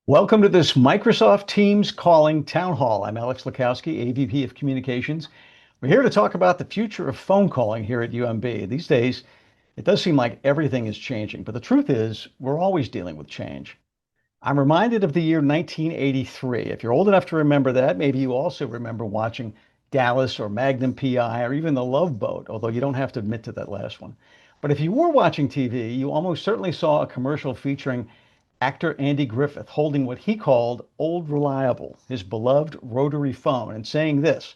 Welcome to this Microsoft Teams calling town hall. I'm Alex Lukowski, AVP of Communications. We're here to talk about the future of phone calling here at UMB. These days, it does seem like everything is changing, but the truth is, we're always dealing with change. I'm reminded of the year 1983. If you're old enough to remember that, maybe you also remember watching Dallas or Magnum PI or even The Love Boat, although you don't have to admit to that last one. But if you were watching TV, you almost certainly saw a commercial featuring actor Andy Griffith holding what he called Old Reliable, his beloved rotary phone, and saying this,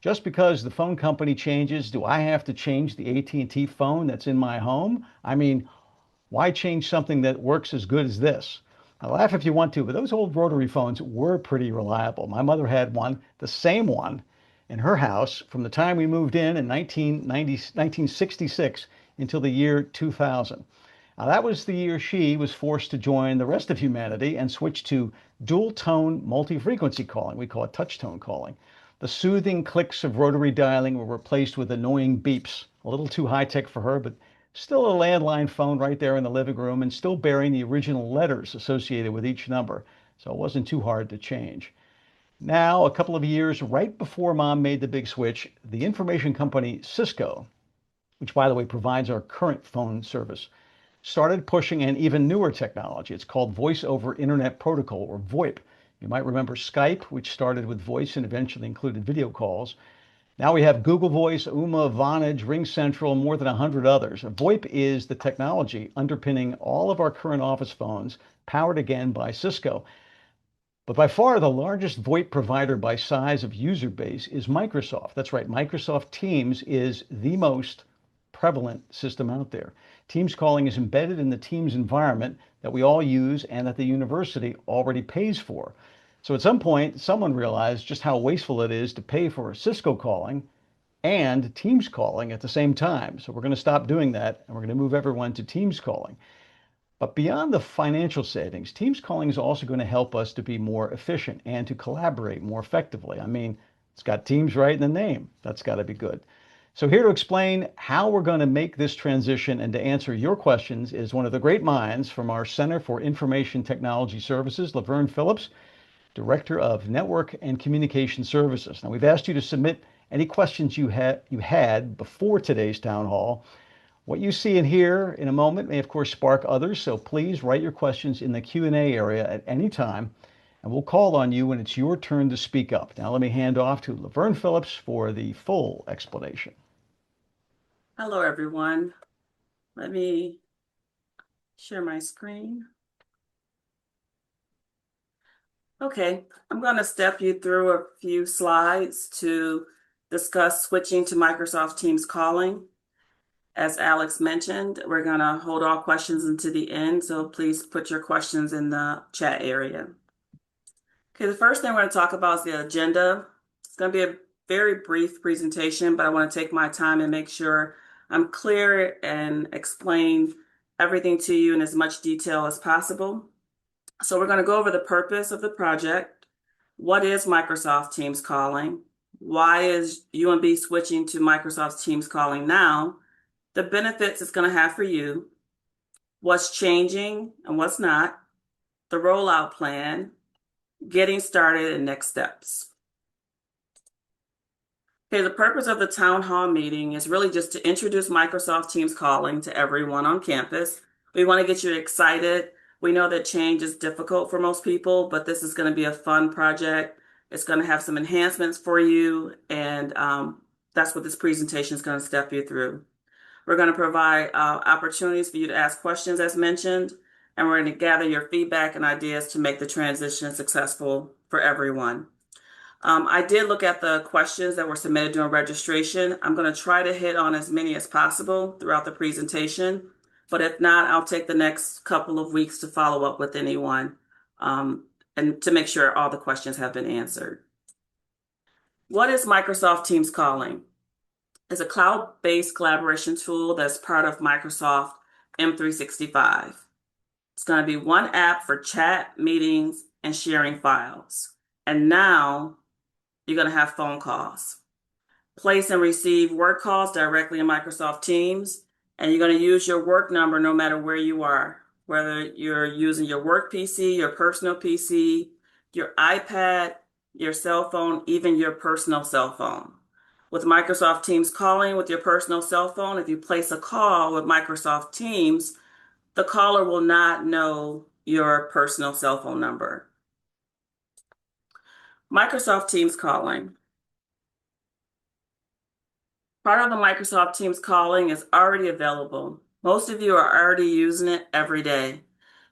just because the phone company changes, do I have to change the AT&T phone that's in my home? I mean, why change something that works as good as this? Now, laugh if you want to, but those old rotary phones were pretty reliable. My mother had one, the same one, in her house from the time we moved in 1966 until the year 2000. Now, that was the year she was forced to join the rest of humanity and switch to dual tone multi-frequency calling. We call it touch tone calling. The soothing clicks of rotary dialing were replaced with annoying beeps. A little too high tech for her, but still a landline phone right there in the living room and still bearing the original letters associated with each number. So it wasn't too hard to change. Now, a couple of years right before mom made the big switch, the information company Cisco, which by the way provides our current phone service, started pushing an even newer technology. It's called Voice over Internet Protocol, or VoIP. You might remember Skype, which started with voice and eventually included video calls. Now we have Google Voice, Ooma, Vonage, RingCentral, and more than 100 others. VoIP is the technology underpinning all of our current office phones, powered again by Cisco. But by far the largest VoIP provider by size of user base is Microsoft. That's right, Microsoft Teams is the most prevalent system out there. Teams calling is embedded in the Teams environment that we all use and that the university already pays for. So at some point, someone realized just how wasteful it is to pay for Cisco calling and Teams calling at the same time. So we're going to stop doing that and we're going to move everyone to Teams calling. But beyond the financial savings, Teams calling is also going to help us to be more efficient and to collaborate more effectively. I mean, it's got Teams right in the name. That's got to be good. So here to explain how we're going to make this transition and to answer your questions is one of the great minds from our Center for Information Technology Services, LaVern Phillips, Director of Network and Communication Services. Now, we've asked you to submit any questions you had before today's town hall. What you see and hear in a moment may, of course, spark others, so please write your questions in the Q&A area at any time, and we'll call on you when it's your turn to speak up. Now, let me hand off to LaVern Phillips for the full explanation. Hello, everyone. Let me share my screen. Okay, I'm going to step you through a few slides to discuss switching to Microsoft Teams calling. As Alex mentioned, we're going to hold all questions until the end, so please put your questions in the chat area. Okay, the first thing we're going to talk about is the agenda. It's going to be a very brief presentation, but I want to take my time and make sure I'm clear and explain everything to you in as much detail as possible. So we're going to go over the purpose of the project. What is Microsoft Teams calling? Why is UMB switching to Microsoft Teams calling now? The benefits it's going to have for you, what's changing and what's not, the rollout plan, getting started, and next steps. Okay, the purpose of the town hall meeting is really just to introduce Microsoft Teams calling to everyone on campus. We want to get you excited. We know that change is difficult for most people, but this is going to be a fun project. It's going to have some enhancements for you, and that's what this presentation is going to step you through. We're going to provide opportunities for you to ask questions as mentioned, and we're going to gather your feedback and ideas to make the transition successful for everyone. I did look at the questions that were submitted during registration. I'm going to try to hit on as many as possible throughout the presentation, but if not, I'll take the next couple of weeks to follow up with anyone and to make sure all the questions have been answered. What is Microsoft Teams calling? It's a cloud-based collaboration tool that's part of Microsoft M365. It's going to be one app for chat, meetings, and sharing files. And now you're going to have phone calls. Place and receive work calls directly in Microsoft Teams, and you're going to use your work number no matter where you are. whether you're using your work PC, your personal PC, your iPad, your cell phone, even your personal cell phone. With Microsoft Teams calling with your personal cell phone, if you place a call with Microsoft Teams, the caller will not know your personal cell phone number. Microsoft Teams calling. Part of the Microsoft Teams calling is already available. Most of you are already using it every day.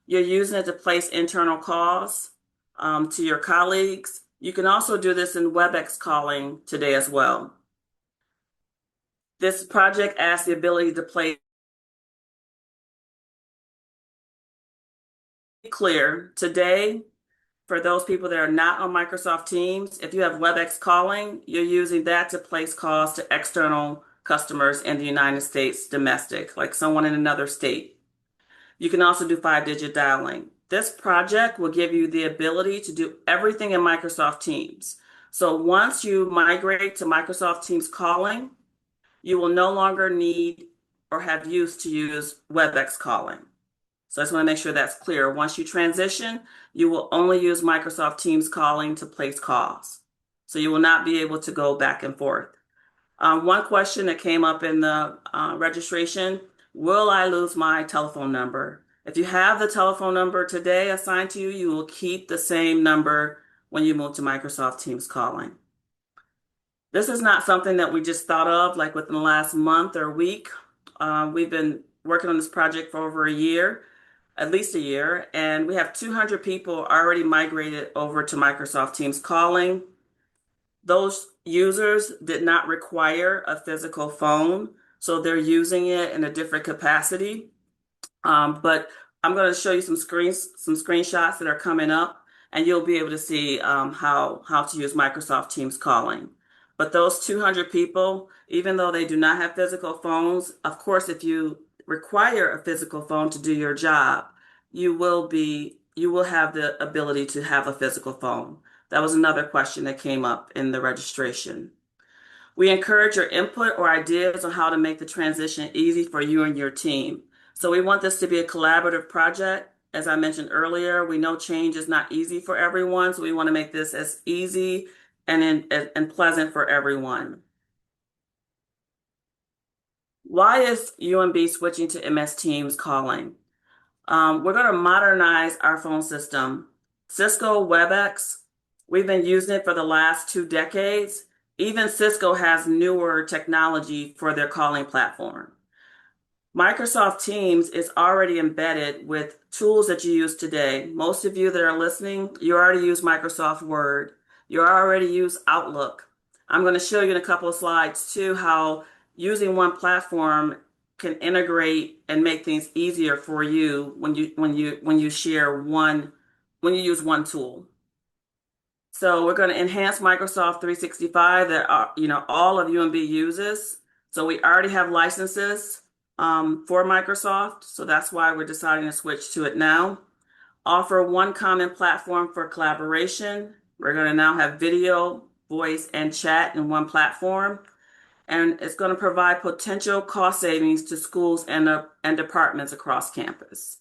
You're using it to place internal calls to your colleagues. You can also do this in WebEx calling today as well. This project asks the ability to place clear. Today, for those people that are not on Microsoft Teams, if you have WebEx calling, you're using that to place calls to external customers in the United States domestic, like someone in another state. You can also do 5-digit dialing. This project will give you the ability to do everything in Microsoft Teams. So once you migrate to Microsoft Teams calling, you will no longer need or have used to use WebEx calling. So I just want to make sure that's clear. Once you transition, you will only use Microsoft Teams calling to place calls. So you will not be able to go back and forth. One question that came up in the registration, will I lose my telephone number? If you have the telephone number today assigned to you, you will keep the same number when you move to Microsoft Teams calling. This is not something that we just thought of like within the last month or week. We've been working on this project for over a year, at least a year, and we have 200 people already migrated over to Microsoft Teams calling. Those users did not require a physical phone, so they're using it in a different capacity. But I'm going to show you some screenshots that are coming up, and you'll be able to see how to use Microsoft Teams calling. But those 200 people, even though they do not have physical phones, of course, if you require a physical phone to do your job, you will have the ability to have a physical phone. That was another question that came up in the registration. We encourage your input or ideas on how to make the transition easy for you and your team. So we want this to be a collaborative project. As I mentioned earlier, we know change is not easy for everyone, so we want to make this as easy and pleasant for everyone. Why is UMB switching to MS Teams calling? We're going to modernize our phone system. Cisco WebEx, we've been using it for the last 2 decades. Even Cisco has newer technology for their calling platform. Microsoft Teams is already embedded with tools that you use today. Most of you that are listening, you already use Microsoft Word. You already use Outlook. I'm going to show you in a couple of slides too how using one platform can integrate and make things easier for you when you use one tool. So we're going to enhance Microsoft 365 that all of UMB uses. So we already have licenses for Microsoft, so that's why we're deciding to switch to it now. Offer one common platform for collaboration. We're going to now have video, voice, and chat in one platform, and it's going to provide potential cost savings to schools and departments across campus.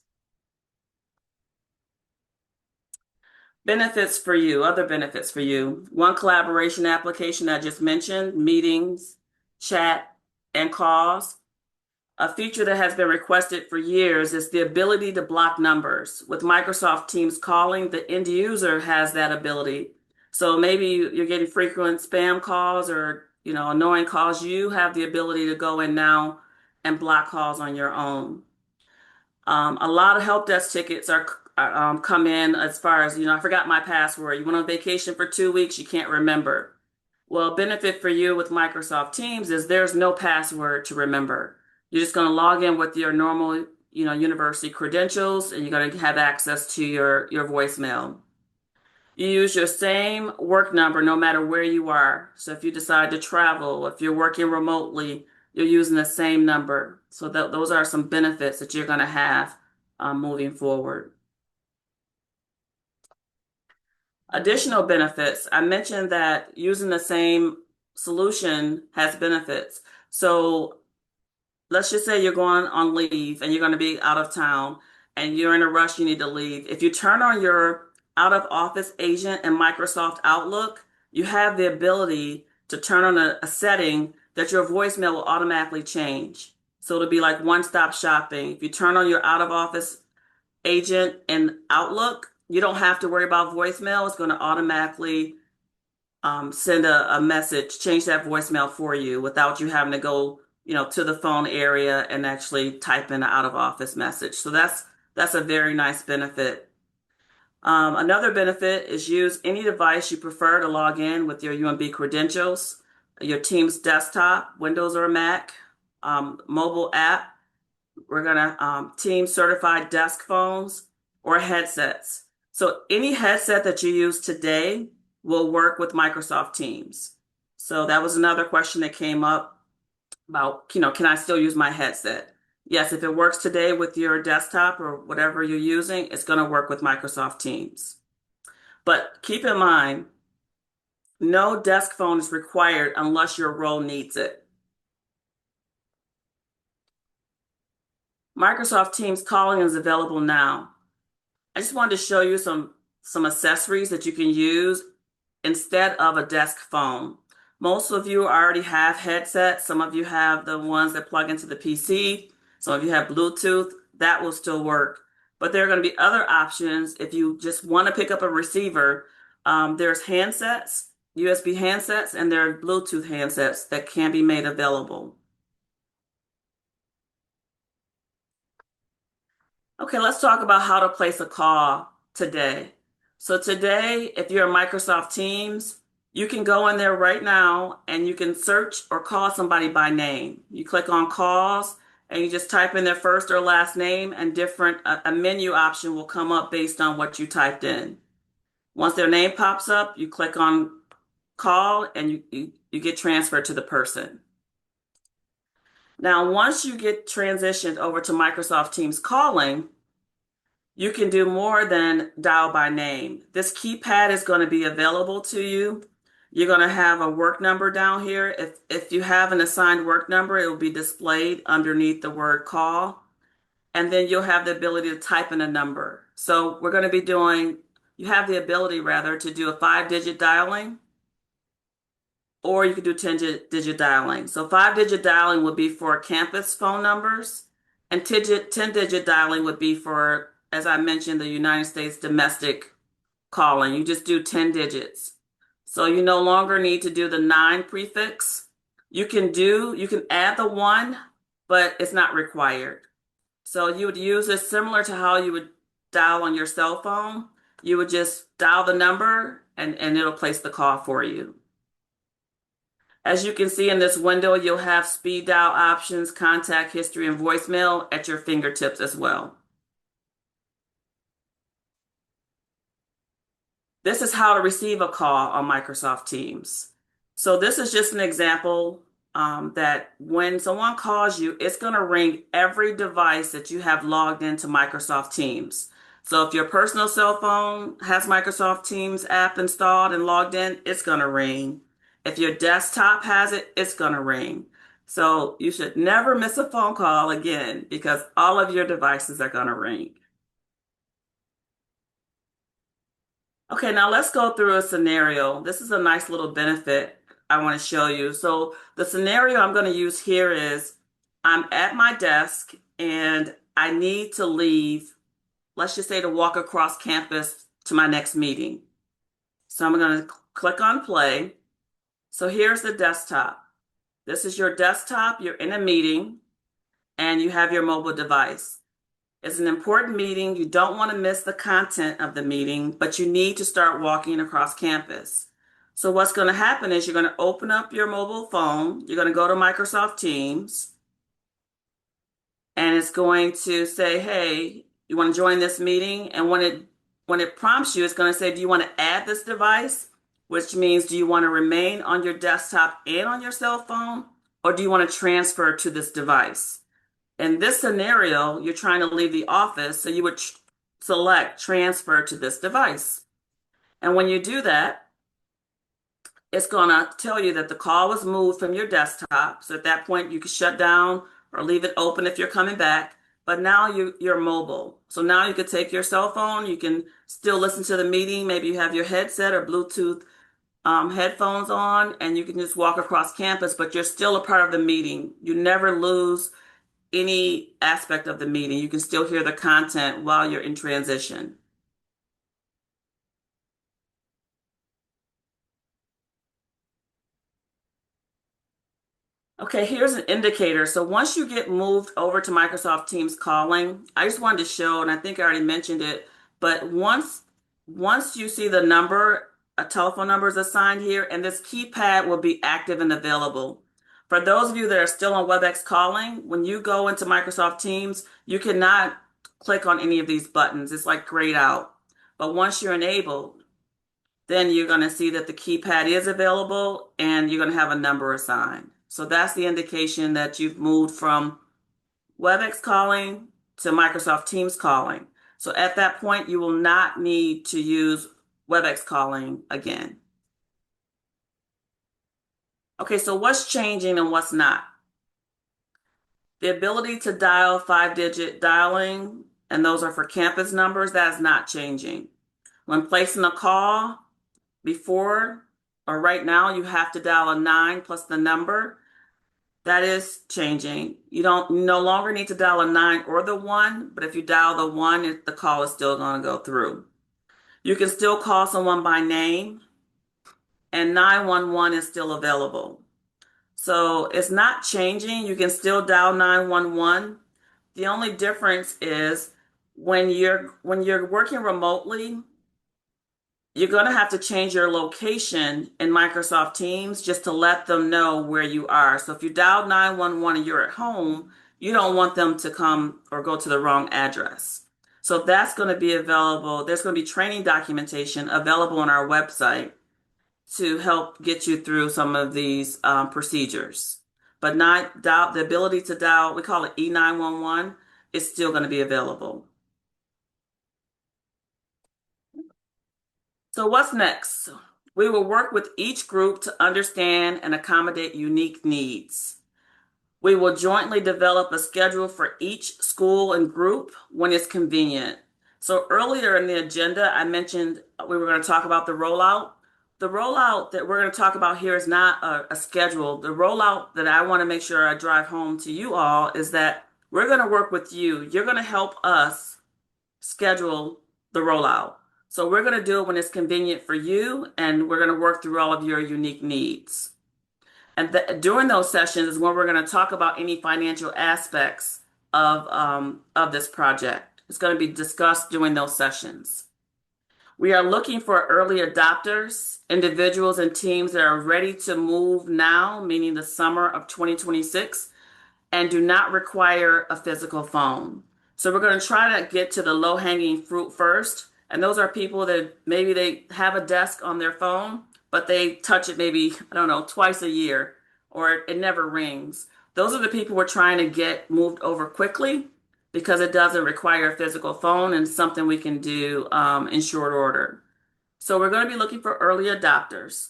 Benefits for you, other benefits for you. One collaboration application I just mentioned, meetings, chat, and calls. A feature that has been requested for years is the ability to block numbers. With Microsoft Teams calling, the end user has that ability. So maybe you're getting frequent spam calls or annoying calls. You have the ability to go in now and block calls on your own. A lot of help desk tickets are come in as far as, I forgot my password. You went on vacation for 2 weeks, you can't remember. Well, benefit for you with Microsoft Teams is there's no password to remember. You're just going to log in with your normal, university credentials, and you're going to have access to your voicemail. You use your same work number no matter where you are. So if you decide to travel, if you're working remotely, you're using the same number. So those are some benefits that you're going to have moving forward. Additional benefits. I mentioned that using the same solution has benefits. So let's just say you're going on leave and you're going to be out of town. and you're in a rush, you need to leave. If you turn on your out of office agent in Microsoft Outlook, you have the ability to turn on a setting that your voicemail will automatically change. So it'll be like one-stop shopping. If you turn on your out of office agent in Outlook, you don't have to worry about voicemail. It's going to automatically send a message, change that voicemail for you without you having to go, to the phone area and actually type in an out of office message. So that's a very nice benefit. Another benefit is use any device you prefer to log in with your UMB credentials, your Teams desktop, Windows or Mac, mobile app. We're gonna Teams certified desk phones or headsets. So any headset that you use today will work with Microsoft Teams. So that was another question that came up about, can I still use my headset? Yes, if it works today with your desktop or whatever you're using, it's going to work with Microsoft Teams. But keep in mind, no desk phone is required unless your role needs it. Microsoft Teams calling is available now. I just wanted to show you some accessories that you can use instead of a desk phone. Most of you already have headsets. Some of you have the ones that plug into the PC. Some of you have Bluetooth. That will still work. But there are going to be other options if you just want to pick up a receiver. There's handsets, USB handsets, and there are Bluetooth handsets that can be made available. Okay, let's talk about how to place a call today. So today, if you're in Microsoft Teams, you can go in there right now and you can search or call somebody by name. You click on calls and you just type in their first or last name, and a menu option will come up based on what you typed in. Once their name pops up, you click on call and you get transferred to the person. Now, once you get transitioned over to Microsoft Teams calling, you can do more than dial by name. This keypad is going to be available to you. You're going to have a work number down here. If you have an assigned work number, it will be displayed underneath the word call. And then you'll have the ability to type in a number. So we're going to be you have the ability rather to do a 5-digit dialing, or you could do 10-digit dialing. So 5-digit dialing would be for campus phone numbers, and 10-digit dialing would be for, as I mentioned, the United States domestic calling. You just do 10 digits. So you no longer need to do the 9 prefix. You can add the 1, but it's not required. So you would use this similar to how you would dial on your cell phone. You would just dial the number and it'll place the call for you. As you can see in this window, you'll have speed dial options, contact history, and voicemail at your fingertips as well. This is how to receive a call on Microsoft Teams. So this is just an example that when someone calls you, it's going to ring every device that you have logged into Microsoft Teams. So if your personal cell phone has Microsoft Teams app installed and logged in, it's going to ring. If your desktop has it, it's going to ring. So you should never miss a phone call again because all of your devices are going to ring. Okay, now let's go through a scenario. This is a nice little benefit I want to show you. So the scenario I'm going to use here is I'm at my desk and I need to leave, let's just say to walk across campus to my next meeting. So I'm going to click on play. So here's the desktop. This is your desktop. You're in a meeting and you have your mobile device. It's an important meeting. You don't want to miss the content of the meeting, but you need to start walking across campus. So what's going to happen is you're going to open up your mobile phone. You're going to go to Microsoft Teams, and it's going to say, hey, you want to join this meeting? And when it prompts you, it's going to say, do you want to add this device? Which means, do you want to remain on your desktop and on your cell phone, or do you want to transfer to this device? In this scenario, you're trying to leave the office, so you would select transfer to this device. And when you do that, it's going to tell you that the call was moved from your desktop. So at that point, you can shut down or leave it open if you're coming back. but now you're mobile. So now you could take your cell phone, you can still listen to the meeting. Maybe you have your headset or Bluetooth headphones on, and you can just walk across campus, but you're still a part of the meeting. You never lose any aspect of the meeting. You can still hear the content while you're in transition. Okay, here's an indicator. So once you get moved over to Microsoft Teams calling, I just wanted to show, and I think I already mentioned it, but once you see the number, a telephone number is assigned here, and this keypad will be active and available. For those of you that are still on WebEx calling, when you go into Microsoft Teams, you cannot click on any of these buttons. It's like grayed out. But once you're enabled, then you're going to see that the keypad is available and you're going to have a number assigned. So that's the indication that you've moved from WebEx calling to Microsoft Teams calling. So at that point, you will not need to use WebEx calling again. Okay, so what's changing and what's not? The ability to dial 5-digit dialing, and those are for campus numbers, that is not changing. When placing a call, before or right now, you have to dial a 9 plus the number. That is changing. You don't no longer need to dial a 9 or the 1, but if you dial the 1, the call is still going to go through. You can still call someone by name, and 911 is still available. So it's not changing. You can still dial 911. The only difference is when you're working remotely, you're going to have to change your location in Microsoft Teams just to let them know where you are. So if you dial 911 and you're at home, you don't want them to come or go to the wrong address. So that's going to be available. There's going to be training documentation available on our website to help get you through some of these procedures. But not dial, the ability to dial, we call it E911, is still going to be available. So what's next? We will work with each group to understand and accommodate unique needs. We will jointly develop a schedule for each school and group when it's convenient. So earlier in the agenda, I mentioned we were going to talk about the rollout. The rollout that we're going to talk about here is not a schedule. The rollout that I want to make sure I drive home to you all is that we're going to work with you. You're going to help us schedule the rollout. So we're going to do it when it's convenient for you, and we're going to work through all of your unique needs. And during those sessions is when we're going to talk about any financial aspects of this project. It's going to be discussed during those sessions. We are looking for early adopters, individuals and teams that are ready to move now, meaning the summer of 2026, and do not require a physical phone. So we're going to try to get to the low-hanging fruit first. And those are people that maybe they have a desk on their phone, but they touch it maybe, I don't know, twice a year, or it never rings. Those are the people we're trying to get moved over quickly because it doesn't require a physical phone and something we can do in short order. So we're going to be looking for early adopters,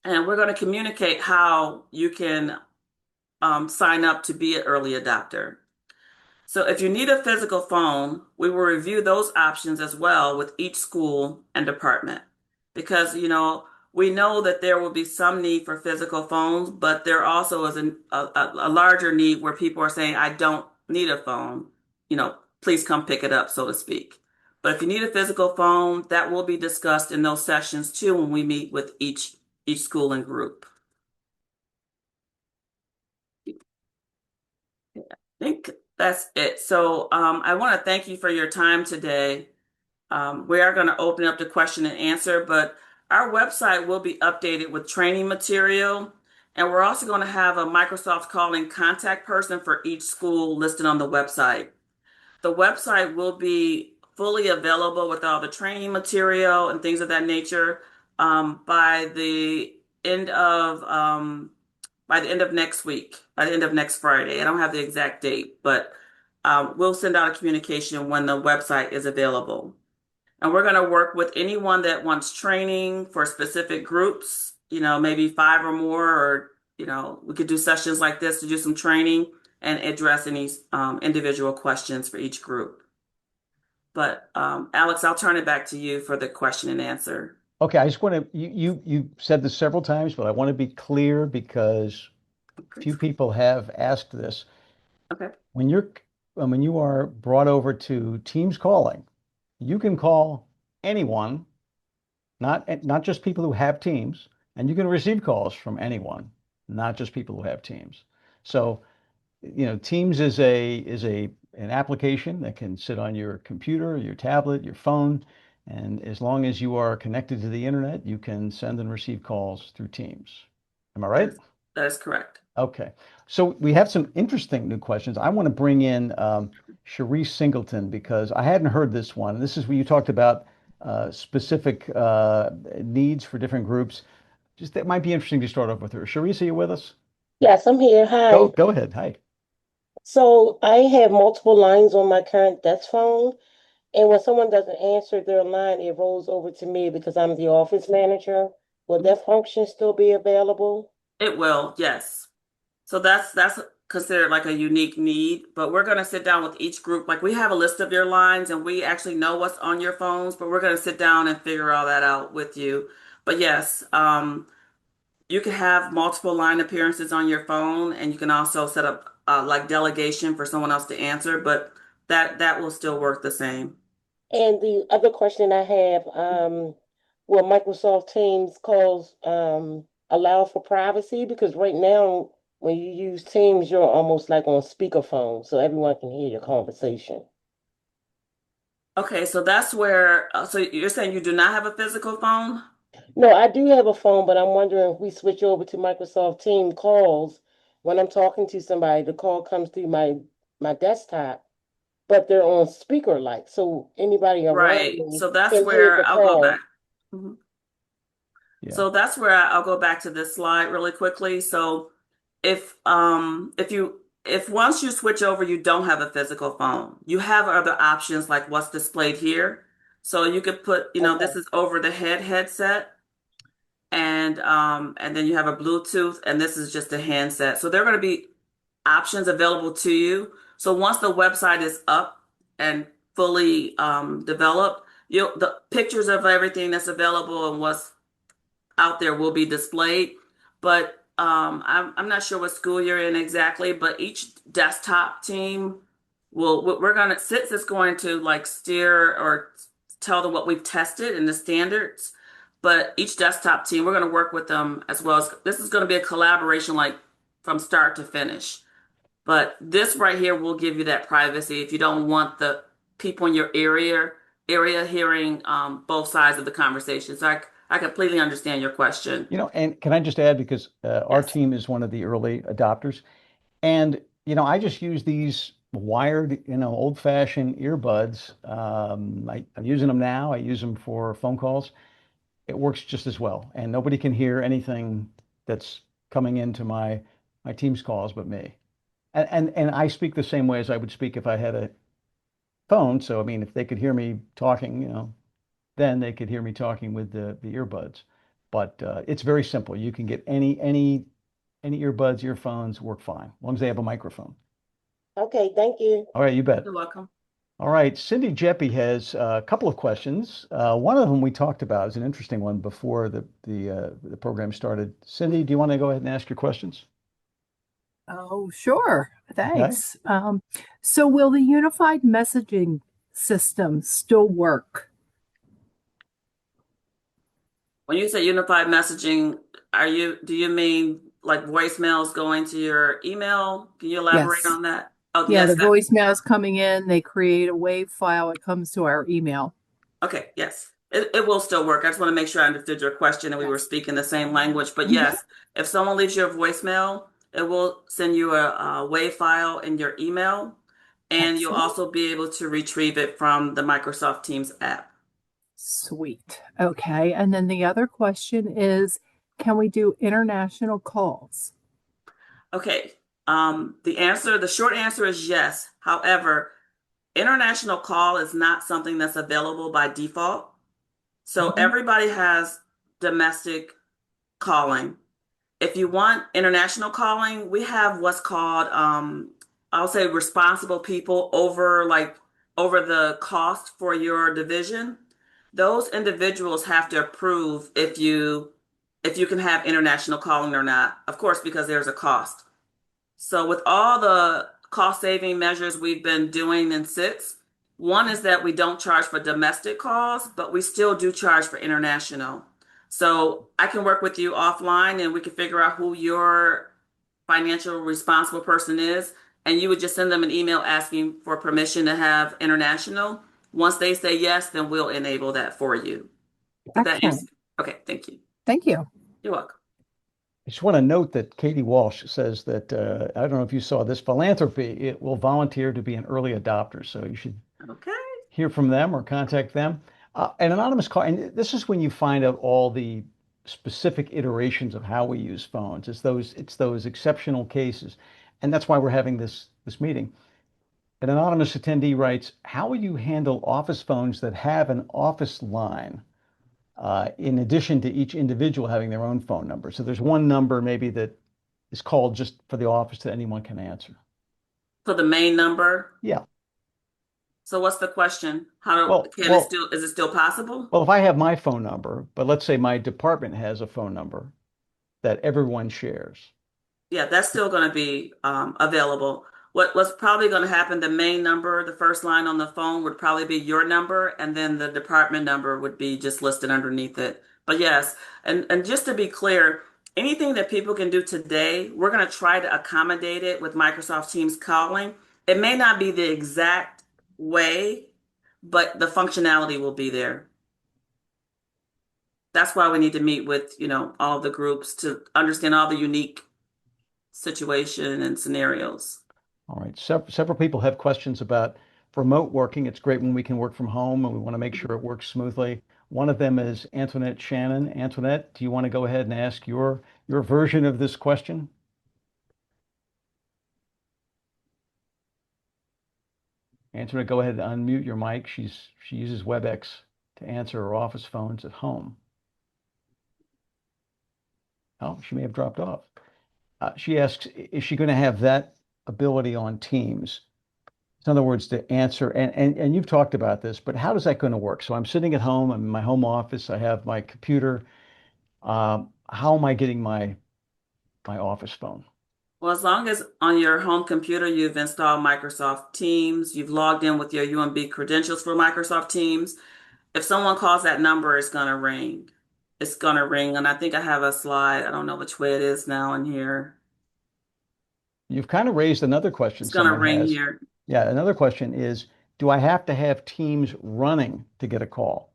and we're going to communicate how you can sign up to be an early adopter. So if you need a physical phone, we will review those options as well with each school and department. Because, we know that there will be some need for physical phones, but there also is a larger need where people are saying, I don't need a phone, please come pick it up, so to speak. But if you need a physical phone, that will be discussed in those sessions too when we meet with each school and group. I think that's it. So I want to thank you for your time today. We are going to open up to question and answer, but our website will be updated with training material. And we're also going to have a Microsoft calling contact person for each school listed on the website. The website will be fully available with all the training material and things of that nature by the end of next week, by the end of next Friday. I don't have the exact date, but we'll send out a communication when the website is available. And we're going to work with anyone that wants training for specific groups, maybe 5 or more, or, we could do sessions like this to do some training. and address any individual questions for each group. But Alex, I'll turn it back to you for the question and answer. Okay, I just want to, you said this several times, but I want to be clear because Okay. few people have asked this. Okay. When you're when you are brought over to Teams calling, you can call anyone, not just people who have Teams, and you can receive calls from anyone, not just people who have Teams. So, Teams is a an application that can sit on your computer, your tablet, your phone, and as long as you are connected to the internet, you can send and receive calls through Teams. Am I That right? is, that is correct. Okay. So we have some interesting new questions. I want to bring in Cherise Singleton because I hadn't heard this one. This is where you talked about specific needs for different groups. Just that might be interesting to start off with her. Cherise, are you with us? Yes, I'm here. Go Hi. go ahead. Hi. So I have multiple lines on my current desk phone, and when someone doesn't answer their line, it rolls over to me because I'm the office manager. Will Mhm. that function still be available? It will, yes. So that's considered like a unique need, but we're going to sit down with each group. Like we have a list of your lines and we actually know what's on your phones, but we're going to sit down and figure all that out with you. But yes, you can have multiple line appearances on your phone and you can also set up like delegation for someone else to answer, but that will still work the same. And the other question I have, will Microsoft Teams calls allow for privacy? Because right now, when you use Teams, you're almost like on speakerphone, so everyone can hear your conversation. Okay, so that's where, so you're saying you do not have a physical phone? No, I do have a phone, but I'm wondering if we switch over to Microsoft Team calls, when I'm talking to somebody, the call comes through my desktop, but they're on speaker like, so anybody around Right. me So that's can hear where the I'll go back. call. Mhm. Yeah. So that's where I'll go back to this slide really quickly. So if once you switch over you don't have a physical phone, you have other options like what's displayed here. So you could put, this Okay. is over the head headset and then you have a Bluetooth and this is just a handset. So there are going to be options available to you. So once the website is up and fully developed, the pictures of everything that's available and what's out there will be displayed. But I'm not sure what school you're in exactly, but each desktop team we're going to, since it's going to like steer or tell them what we've tested and the standards, but each desktop team, we're going to work with them as well as this is going to be a collaboration like from start to finish. But this right here will give you that privacy if you don't want the people in your area hearing both sides of the conversation. So I completely understand your question. And can I just add, because our Yes. team is one of the early adopters, and I just use these wired, old-fashioned earbuds. I'm using them now. I use them for phone calls. It works just as well, and nobody can hear anything that's coming into my team's calls but me. And I speak the same way as I would speak if I had a phone. So I mean, if they could hear me talking, then they could hear me talking with the earbuds. But it's very simple. You can get any earbuds, earphones work fine, as long as they have a microphone. Okay, thank you. All right, you bet. You're welcome. All right, Cindy Jeppy has a couple of questions. One of them we talked about is an interesting one before the program started. Cindy, do you want to go ahead and ask your questions? Oh, sure. Okay. Thanks. So will the unified messaging system still work? When you say unified messaging, do you mean like voicemails going to your email? Can you elaborate Yes. on that? Oh, Yeah, yes, the voicemail is coming in, they create a WAV file, it comes to our email. okay, yes. It will still work. I just want to make sure I understood your question and we were Yes. speaking the same language. But Hmm. yes, if someone leaves you a voicemail, it will send you a WAV file in your email, and you'll Excellent. also be able to retrieve it from the Microsoft Teams app. Sweet. Okay. And then the other question is, can we do international calls? Okay. The short answer is yes. However, international call is not something that's available by default. So Mhm. everybody has domestic calling. If you want international calling, we have what's called I'll say responsible people over the cost for your division, those individuals have to approve if you can have international calling or not. Of course, because there's a cost. So with all the cost saving measures we've been doing in SITS, one is that we don't charge for domestic calls, but we still do charge for international. So I can work with you offline and we can figure out who your financial responsible person is, and you would just send them an email asking for permission to have international. Once they say yes, then we'll enable that for you. Did that answer? Excellent. Okay, thank you. Thank you. You're welcome. I just want to note that Katie Walsh says that I don't know if you saw this philanthropy, it will volunteer to be an early adopter. So you should Okay. hear from them or contact them. An anonymous call, and this is when you find out all the specific iterations of how we use phones. It's those exceptional cases, and that's why we're having this meeting. An anonymous attendee writes, "How will you handle office phones that have an office line, in addition to each individual having their own phone number? So there's one number maybe that is called just for the office that anyone can answer." So the main number. Yeah. So what's the question? How Well, can it well, still, is it still possible? well, if I have my phone number, but let's say my department has a phone number that everyone shares. Yeah, that's still going to be available. What's probably going to happen, the main number, the first line on the phone would probably be your number, and then the department number would be just listed underneath it. But yes, and just to be clear, anything that people can do today, we're going to try to accommodate it with Microsoft Teams calling. It may not be the exact way, but the functionality will be there. That's why we need to meet with, all of the groups to understand all the unique situation and scenarios. All right. Several people have questions about remote working. It's great when we can work from home and we want to make sure it works smoothly. One of them is Antoinette Shannon. Antoinette, do you want to go ahead and ask your version of this question? Antoinette, go ahead and unmute your mic. She uses WebEx to answer her office phones at home. Oh, she may have dropped off. She asks, is she going to have that ability on Teams? In other words, to answer, and you've talked about this, but how is that going to work? So I'm sitting at home, I'm in my home office, I have my computer. How am I getting my office phone? Well, as long as on your home computer you've installed Microsoft Teams, you've logged in with your UMB credentials for Microsoft Teams, if someone calls that number, it's going to ring. It's going to ring. And I think I have a slide. I don't know which way it is now in here. You've kind of raised another question It's going to someone ring has. here. Yeah, another question is, do I have to have Teams running to get a call?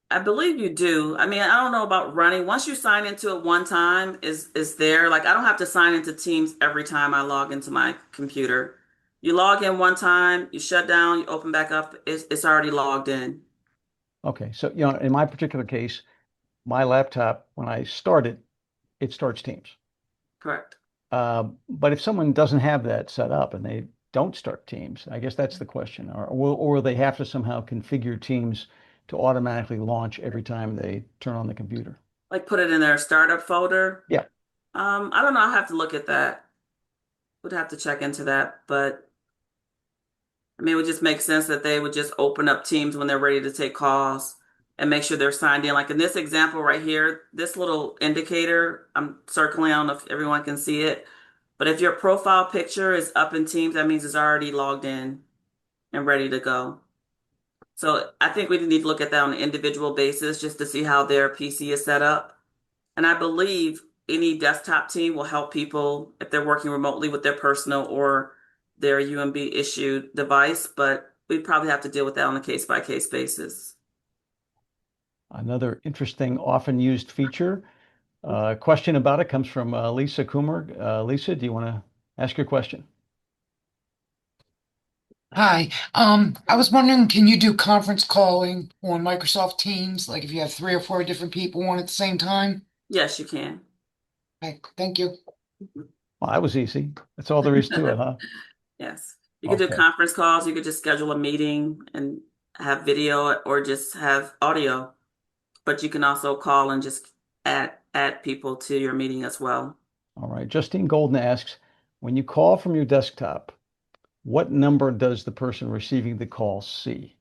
I believe you do. I mean, I don't know about running. Once you sign into it one time, is there. Like I don't have to sign into Teams every time I log into my computer. You log in one time, you shut down, you open back up, it's already logged in. Okay, so in my particular case, my laptop, when I start it, it starts Teams. Correct. But if someone doesn't have that set up and they don't start Teams, I guess that's the question. Or they have to somehow configure Teams to automatically launch every time they turn on the computer. Like put it in their startup folder. Yeah. I don't know. I'll have to look at that. Would have to check into that, but I mean, it would just make sense that they would just open up Teams when they're ready to take calls and make sure they're signed in. Like in this example right here, this little indicator I'm circling, I don't know if everyone can see it, but if your profile picture is up in Teams, that means it's already logged in and ready to go. So I think we need to look at that on an individual basis just to see how their PC is set up. And I believe any desktop team will help people if they're working remotely with their personal or their UMB issued device, but we probably have to deal with that on a case by case basis. Another interesting, often used feature. Question about it comes from Lisa Coomer. Lisa, do you want to ask your question? Hi. I was wondering, can you do conference calling on Microsoft Teams? Like if you have 3 or 4 different people on at the same time? Yes, you can. Okay, thank you. Well, that was easy. That's all there is to it, huh? Yes. You could do Okay. conference calls. You could just schedule a meeting and have video or just have audio. But you can also call and just add people to your meeting as well. All right. Justine Golden asks, when you call from your desktop, what number does the person receiving the call see?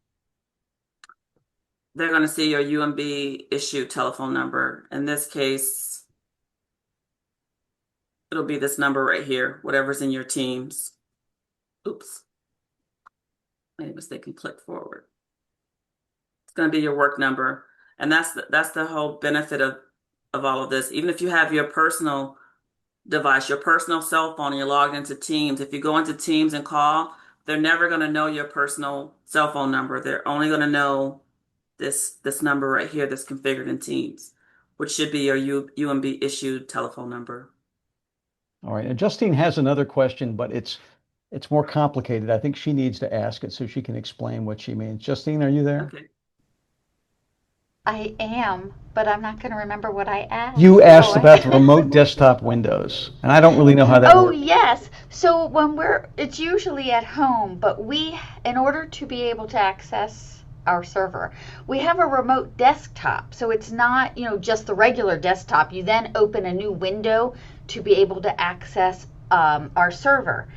They're going to see your UMB issued telephone number. In this case, it'll be this number right here, whatever's in your Teams. Oops, made a mistake and click forward. It's going to be your work number. And that's the whole benefit of all of this. Even if you have your personal device, your personal cell phone, and you're logged into Teams, if you go into Teams and call, they're never going to know your personal cell phone number. They're only going to know this number right here that's configured in Teams, which should be your UMB issued telephone number. All right. And Justine has another question, but it's more complicated. I think she needs to ask it so she can explain what she means. Justine, are you there? Okay. I am, but I'm not going to remember what I asked. You asked about the remote desktop windows, and I don't really know how that Oh, works. yes. So it's usually at home, but in order to be able to access our server, we have a remote desktop. So it's not, just the regular desktop. You then open a new window to be able to access our server.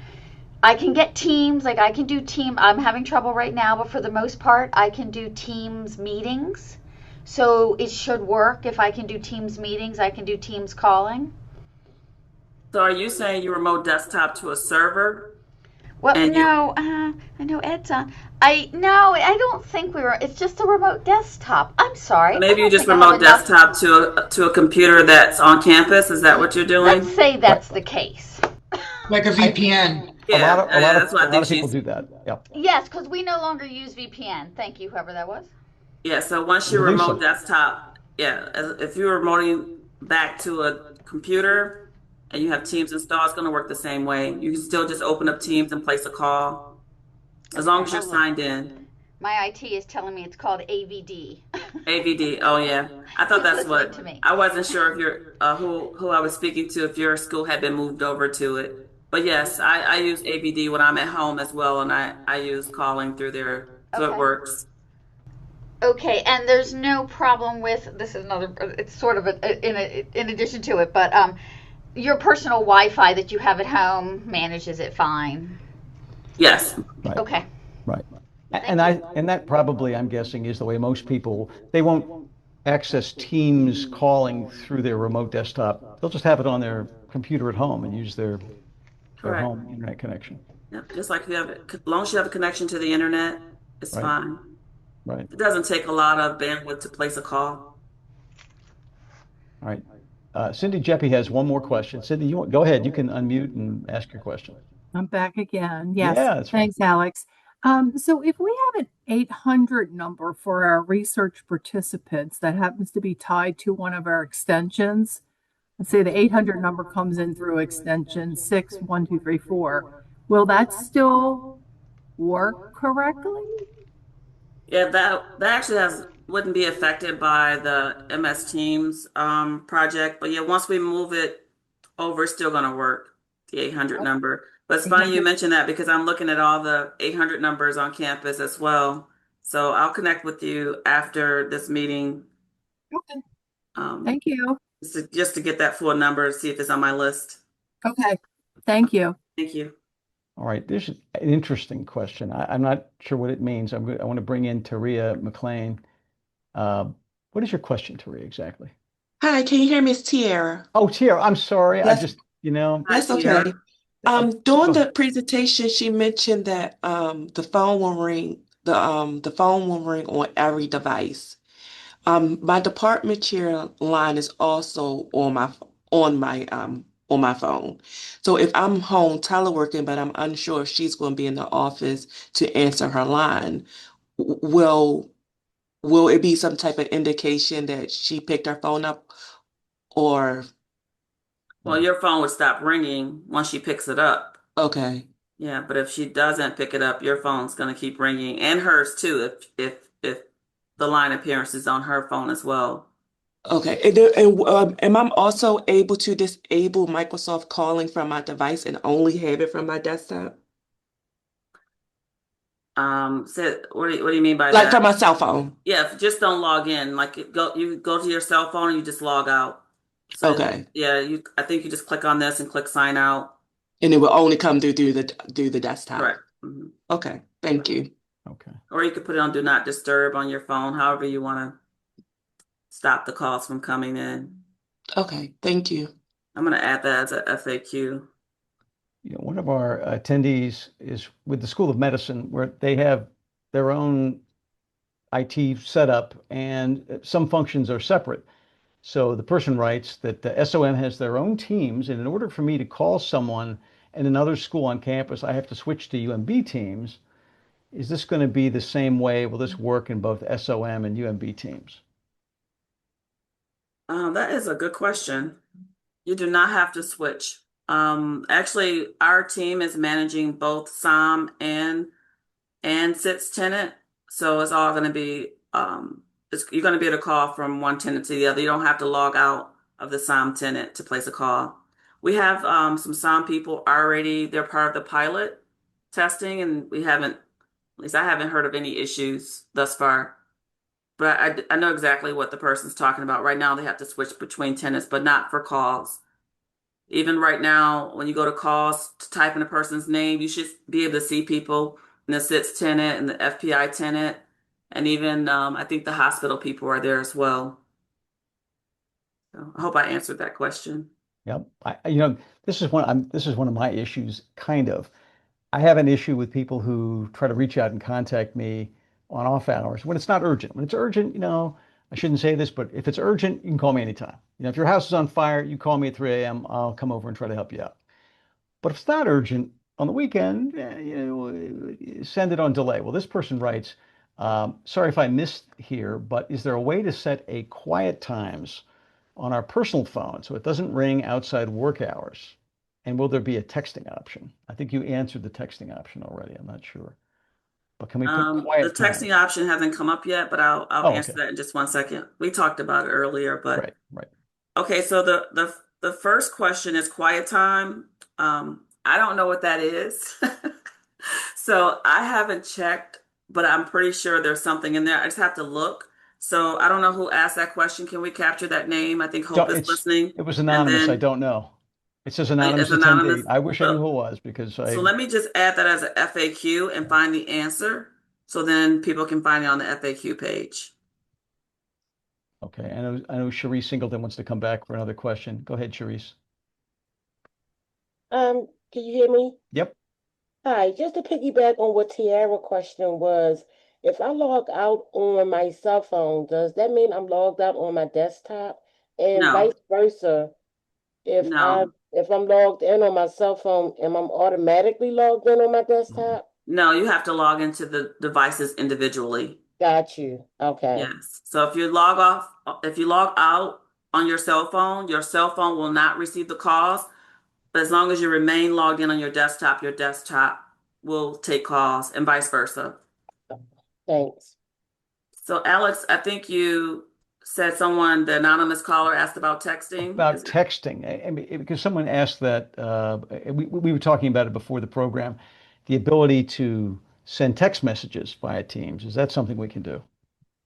I can get Teams, like I can do I'm having trouble right now, but for the most part, I can do Teams meetings. So it should work. If I can do Teams meetings, I can do Teams calling. So are you saying you remote desktop to a server? Well, And no, I know Ed's on. No, I don't think it's just a remote desktop. I'm sorry. maybe I you don't just think I have remote enough. desktop to a computer that's on campus? Is that what you're doing? Let's say that's the case. Like a VPN. Yeah, that's what I a lot think of people she's. do that. Yeah. Yes, because we no longer use VPN. Thank you, whoever that was. Yeah, so once you Release remote them. desktop, yeah, if you're remoting back to a computer and you have Teams installed, it's going to work the same way. You can still just open up Teams and place a call as long as you're signed in. My IT is telling me it's called AVD. AVD, oh yeah. I thought She's that's listening what, to me. I wasn't sure if you're, who I was speaking to, if your school had been moved over to it. But yes, I use AVD when I'm at home as well, and I use calling through there, so it Okay. works. Okay, and there's no problem with this is another. It's sort of in addition to it, but your personal Wi-Fi that you have at home manages it fine. Yes. Right. Okay. Right. And that probably, I'm guessing, is the way most people, they won't access Teams calling through their remote desktop. They'll just have it on their computer at home and use their Correct. home internet connection. Yep, just like as long as you have a connection to the internet, it's Right. fine. Right. It doesn't take a lot of bandwidth to place a call. All right. Cindy Jeppy has one more question. Cindy, go ahead. You can unmute and ask your question. I'm back again. Yes. Yeah, that's fine. Thanks, Alex. So if we have an 800 number for our research participants that happens to be tied to one of our extensions, let's say the 800 number comes in through extension 61234, will that still work correctly? Yeah, that actually wouldn't be affected by the MS Teams project, but yeah, once we move it over, it's still gonna work, the 800 number. But it's funny you 800. mentioned that because I'm looking at all the 800 numbers on campus as well. So I'll connect with you after this meeting, Okay. Thank you. just to get that full number, see if it's on my list. Okay. Thank you. Thank you. All right. This is an interesting question. I'm not sure what it means. I want to bring in Taria McLean. What is your question, Taria, exactly? Hi, can you hear me? It's Tiara. Oh, Tiara, I'm sorry. I That's just, that's Hi, okay. Tiara. During the presentation, she mentioned that the phone will ring, the phone will ring on every device. My department chair line is also on my phone. So if I'm home teleworking, but I'm unsure if she's going to be in the office to answer her line, w- will will it be some type of indication that she picked her phone up or Well, your phone would stop ringing once she picks it up. okay. Yeah, but if she doesn't pick it up, your phone's gonna keep ringing, and hers too, if the line appearance is on her phone as well. Okay. Am I also able to disable Microsoft calling from my device and only have it from my desktop? So what do you mean by Like that? from my cell phone. Yeah, just don't log in. You go to your cell phone and you just log out. So Okay. yeah, I think you just click on this and click sign out. And it will only come through the desktop. Correct. Mhm. Okay. Thank you. Okay. Or you could put it on do not disturb on your phone, however you want to stop the calls from coming in. Okay. Thank you. I'm going to add that as a FAQ. One of our attendees is with the School of Medicine, where they have their own IT setup, and some functions are separate. So the person writes that the SOM has their own teams, and in order for me to call someone in another school on campus, I have to switch to UMB teams. Is this going to be the same way? Will this work in both SOM and UMB teams? That is a good question. You do not have to switch. Actually, our team is managing both SOM and SITS tenant, so it's all going to be you're going to be able to call from one tenant to the other. You don't have to log out of the SOM tenant to place a call. We have some SOM people already. They're part of the pilot testing, and we haven't, at least I haven't heard of any issues thus far. But I know exactly what the person's talking about. Right now, they have to switch between tenants, but not for calls. Even right now, when you go to calls to type in a person's name, you should be able to see people in the SITS tenant and the FPI tenant. And even I think the hospital people are there as well. So I hope I answered that question. Yep. This is one of my issues, kind of. I have an issue with people who try to reach out and contact me on off hours when it's not urgent. When it's urgent, I shouldn't say this, but if it's urgent, you can call me anytime. If your house is on fire, you call me at 3 a.m., I'll come over and try to help you out. But if it's not urgent on the weekend, send it on delay. Well, this person writes, sorry if I missed here, but is there a way to set a quiet times on our personal phone so it doesn't ring outside work hours? And will there be a texting option? I think you answered the texting option already. I'm not sure. But can we put The quiet texting times? option hasn't come up yet, but I'll Oh, answer okay. that in just one second. We talked about it earlier, but Right, right. okay, so the first question is quiet time. I don't know what that is. So I haven't checked, but I'm pretty sure there's something in there. I just have to look. So I don't know who asked that question. Can we capture that name? I think Hope Don't, is listening. it was And anonymous. I then don't know. It says anonymous it's anonymous. attendee. I wish I knew So, who it was because so let me just add that as a FAQ and find the answer. So then people can find it on the FAQ page. okay. I know Sharice Singleton wants to come back for another question. Go ahead, Sharice. Can you hear me? Yep. Hi, just to piggyback on what Tiara question was, if I log out on my cell phone, does that mean I'm logged out on my desktop? And No, vice versa, no, if I'm logged in on my cell phone, am I automatically logged in on my Mhm. desktop? no, you have to log into the devices individually. Got you. Okay. Yes. So if you log out on your cell phone will not receive the calls. But as long as you remain logged in on your desktop will take calls and vice versa. Thanks. So Alex, I think you said the anonymous caller asked about texting. About texting, I mean, because someone asked that, we were talking about it before the program, the ability to send text messages via Teams. Is that something we can do?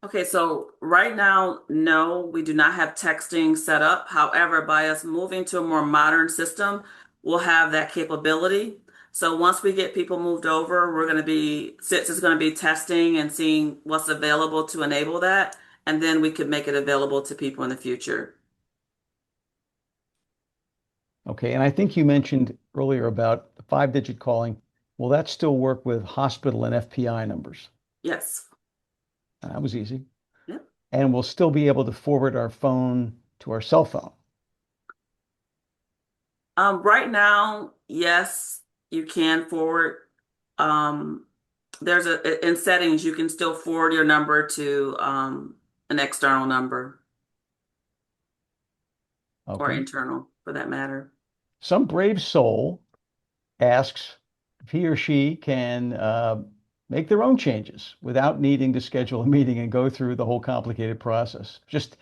Okay, so right now, no, we do not have texting set up. However, by us moving to a more modern system, we'll have that capability. So once we get people moved over, SITS is going to be testing and seeing what's available to enable that. And then we could make it available to people in the future. Okay, and I think you mentioned earlier about 5-digit calling. Will that still work with hospital and FPI numbers? Yes. That was easy. Yeah. And we'll still be able to forward our phone to our cell phone. Right now, yes, you can forward. Um, in settings, you can still forward your number to an external number or Okay. internal for that matter. Some brave soul asks if he or she can make their own changes without needing to schedule a meeting and go through the whole complicated process. Just,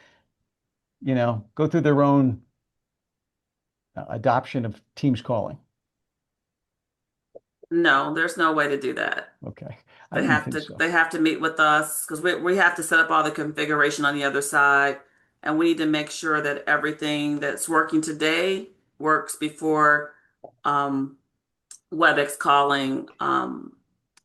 go through their own adoption of Teams calling. No, there's no way to do that. Okay. I didn't think so. They have to meet with us because we have to set up all the configuration on the other side. and we need to make sure that everything that's working today works before um, WebEx calling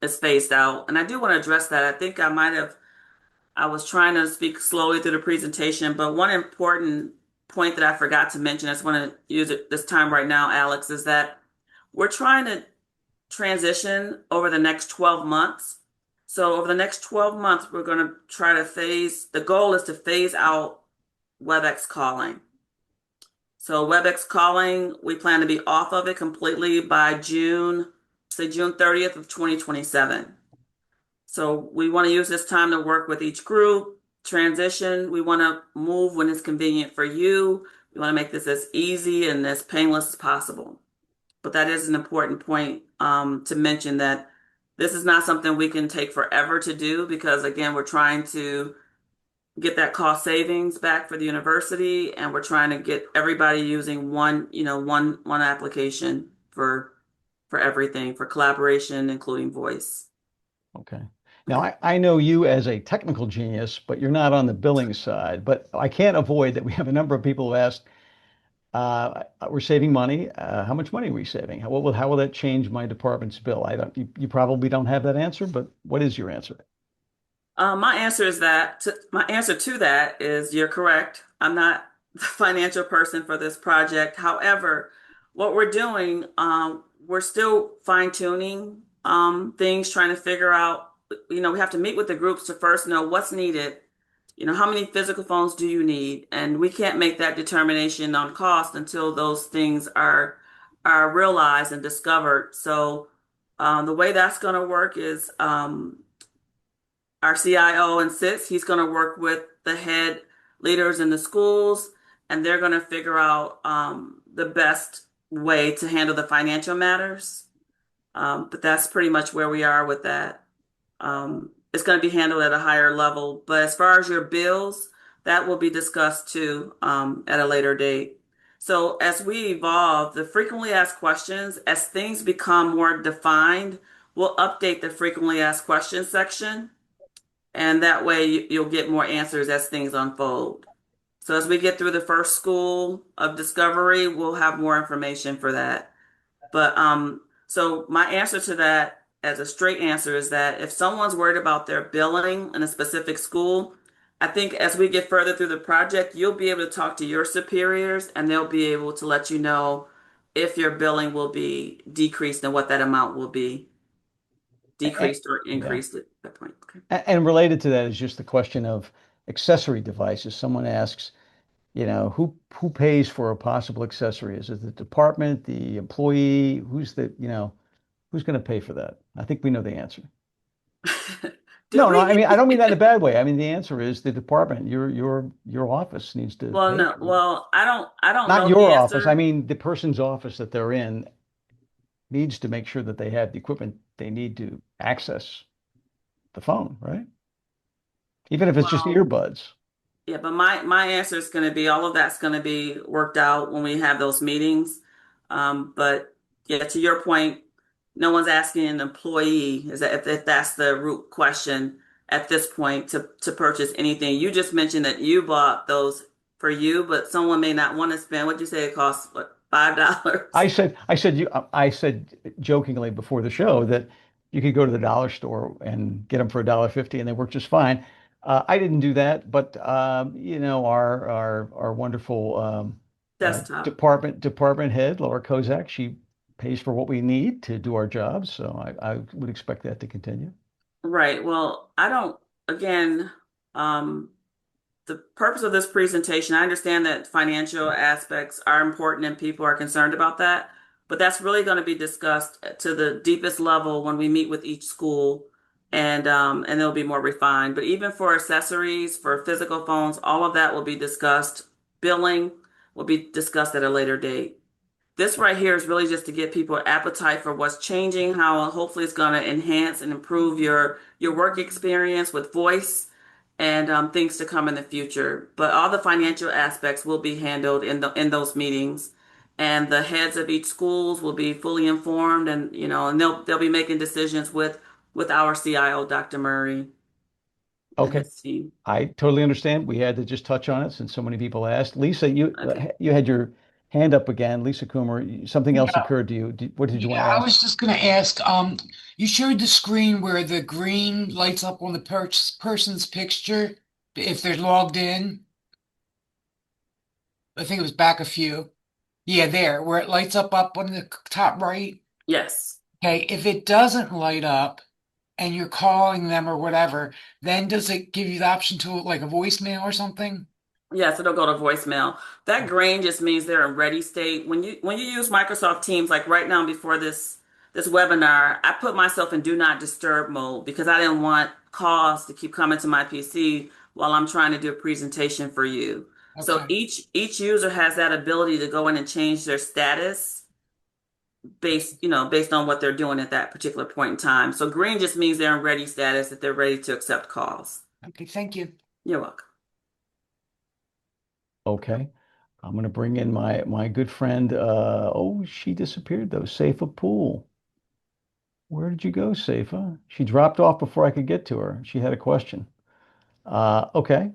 is phased out. And I do want to address that. I think I was trying to speak slowly through the presentation, but one important point that I forgot to mention, I just want to use it this time right now, Alex, is that we're trying to transition over the next 12 months. So over the next 12 months, we're going to try to the goal is to phase out WebEx calling. So WebEx calling, we plan to be off of it completely by June 30th of 2027. So we want to use this time to work with each group, transition. We want to move when it's convenient for you. We want to make this as easy and as painless as possible. But that is an important point to mention that this is not something we can take forever to do because, again, we're trying to get that cost savings back for the university, and we're trying to get everybody using one application for everything, for collaboration, including voice. Okay. Now, I know you as a technical genius, but you're not on the billing side. But I can't avoid that we have a number of people who ask, we're saving money. How much money are we saving? How will that change my department's bill? You probably don't have that answer, but what is your answer? My answer to that is you're correct. I'm not the financial person for this project. However, what we're doing, we're still fine tuning things, trying to figure out, we have to meet with the groups to first know what's needed. How many physical phones do you need? And we can't make that determination on cost until those things are realized and discovered. So the way that's going to work is our CIO insists he's going to work with the head leaders in the schools, and they're going to figure out the best way to handle the financial matters. But that's pretty much where we are with that. It's going to be handled at a higher level. But as far as your bills, that will be discussed too at a later date. So as we evolve, the frequently asked questions, as things become more defined, we'll update the frequently asked questions section. And that way you'll get more answers as things unfold. So as we get through the first school of discovery, we'll have more information for that. But so my answer to that as a straight answer is that if someone's worried about their billing in a specific school, I think as we get further through the project, you'll be able to talk to your superiors and they'll be able to let you know if your billing will be decreased and what that amount will be, decreased or Yeah. increased at that point. Okay. And related to that is just the question of accessory devices. Someone asks, who pays for a possible accessory? Is it the department, the employee? Who's going to pay for that? I think we know the answer. Do No, no, we? I mean, I don't mean that in a bad way. I mean, the answer is the department, your office needs to Well, pay no. for it. Well, I don't Not know the your office. I answer. mean, the person's office that they're in needs to make sure that they have the equipment they need to access the phone, right? Even if it's just Well, earbuds. yeah, but my answer is going to be all of that's going to be worked out when we have those meetings. But yeah, to your point, no one's asking an employee is that if that's the root question at this point to purchase anything. You just mentioned that you bought those for you, but someone may not want to spend. What'd you say it costs? What, $5? I said jokingly before the show that you could go to the dollar store and get them for $1.50 and they work just fine. I didn't do that, but our wonderful Desktop. department head, Laura Kozak, she pays for what we need to do our jobs, so I would expect that to continue. Right. Well, I don't, again, um, the purpose of this presentation, I understand that financial aspects are important and people are concerned about that, but that's really going to be discussed to the deepest level when we meet with each school and it'll be more refined. But even for accessories, for physical phones, all of that will be discussed. Billing will be discussed at a later date. This right here is really just to get people appetite for what's changing, how hopefully it's going to enhance and improve your work experience with voice and things to come in the future. But all the financial aspects will be handled in those meetings, and the heads of each schools will be fully informed, and they'll be making decisions with our CIO, Dr. Murray. and Okay. his team. I totally understand. We had to just touch on it since so many people asked. Lisa, Okay. you had your hand up again. Lisa Coomer, something else Yeah, occurred to you. What did you want yeah, to I ask? was just gonna ask, you showed the screen where the green lights up on the person's picture if they're logged in. I think it was back a few. Yeah, there, where it lights up on the top right. Yes. Okay, if it doesn't light up and you're calling them or whatever, then does it give you the option to like a voicemail or something? Yes, it'll go to voicemail. That green just means they're in ready state. When you use Microsoft Teams, like right now before this webinar, I put myself in do not disturb mode because I didn't want calls to keep coming to my PC while I'm trying to do a presentation for you. So Okay. each user has that ability to go in and change their status based on what they're doing at that particular point in time. So green just means they're in ready status, that they're ready to accept calls. Okay, thank you. You're welcome. Okay. I'm going to bring in my good friend. Oh, she disappeared though. Saifa Pool. Where did you go, Saifa? She dropped off before I could get to her. She had a question. Okay.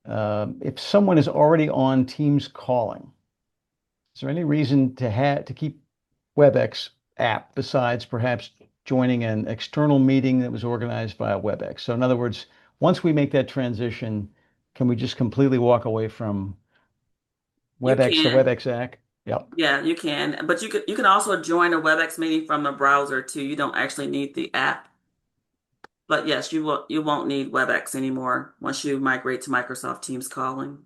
If someone is already on Teams calling, is there any reason to keep WebEx app besides perhaps joining an external meeting that was organized via WebEx? So in other words, once we make that transition, can we just completely walk away from You WebEx to can. WebEx app? Yep. Yeah, you can. But you can also join a WebEx meeting from the browser too. You don't actually need the app. But yes, you won't need WebEx anymore once you migrate to Microsoft Teams calling.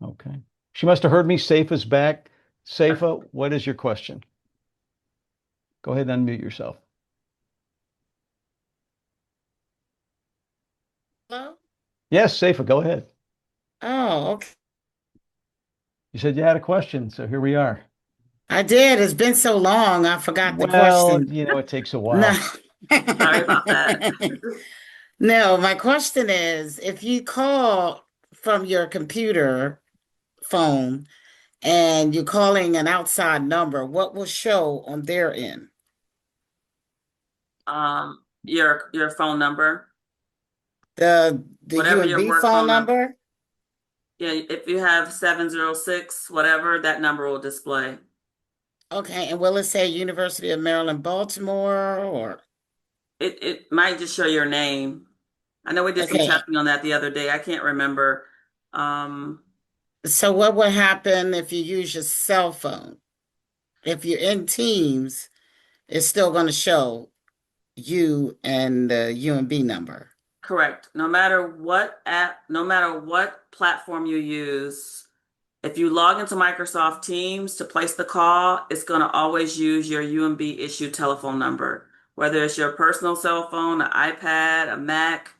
Okay. She must have heard me. Saifa's back. Saifa, what is your question? Go ahead and unmute yourself. Hello? Yes, Saifa, go ahead. Oh, okay. You said you had a question, so here we are. I did. It's been so long, I forgot the Well, question. it takes a No. while. Sorry about that. No, my question is, if you call from your computer phone and you're calling an outside number, what will show on their end? Your phone number, The whatever your UMB work phone phone number. number? Yeah, if you have 706, whatever, that number will display. Okay, and will it say University of Maryland, Baltimore or It might just show your name. I know we did some okay. testing on that the other day. I can't remember. Um, So what would happen if you use your cell phone? If you're in Teams, it's still going to show you and the UMB number. Correct. No matter what app, no matter what platform you use, if you log into Microsoft Teams to place the call, it's going to always use your UMB issued telephone number. Whether it's your personal cell phone, an iPad, a Mac,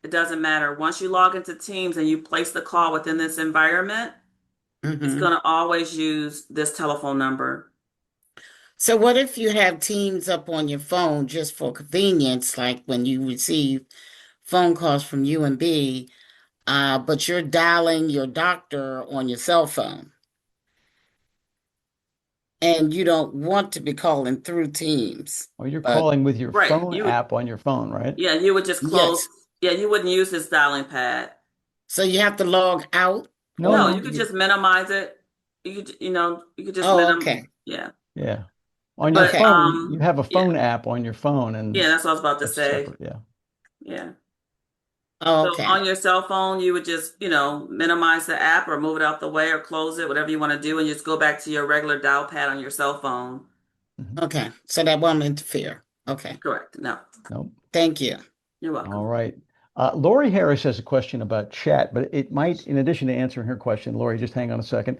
it doesn't matter. Once you log into Teams and you place the call within this environment, it's Hmm. going to always use this telephone number. So what if you have Teams up on your phone just for convenience, like when you receive phone calls from UMB, but you're dialing your doctor on your cell phone and you don't want to be calling through Teams, Well, you're but calling with your Right. phone app on your phone, right? Yeah, you would just close. yes. Yeah, you wouldn't use this dialing pad. So you have to log out No, No, or you no. could you, just minimize it. You could just oh, okay. yeah. Yeah. On your But Okay. phone, you have a yeah. phone app on your phone, Yeah, and that's what I was about to that's say. separate. Yeah. Yeah. Oh, So okay. on your cell phone, you would just, minimize the app or move it out the way or close it, whatever you want to do, and just go back to your regular dial pad on your cell phone. Mhm. Okay. So that won't interfere. Okay. Correct. No, Nope. Thank you. you're All welcome. right. Lori Harris has a question about chat, but it might, in addition to answering her question, Lori, just hang on a second.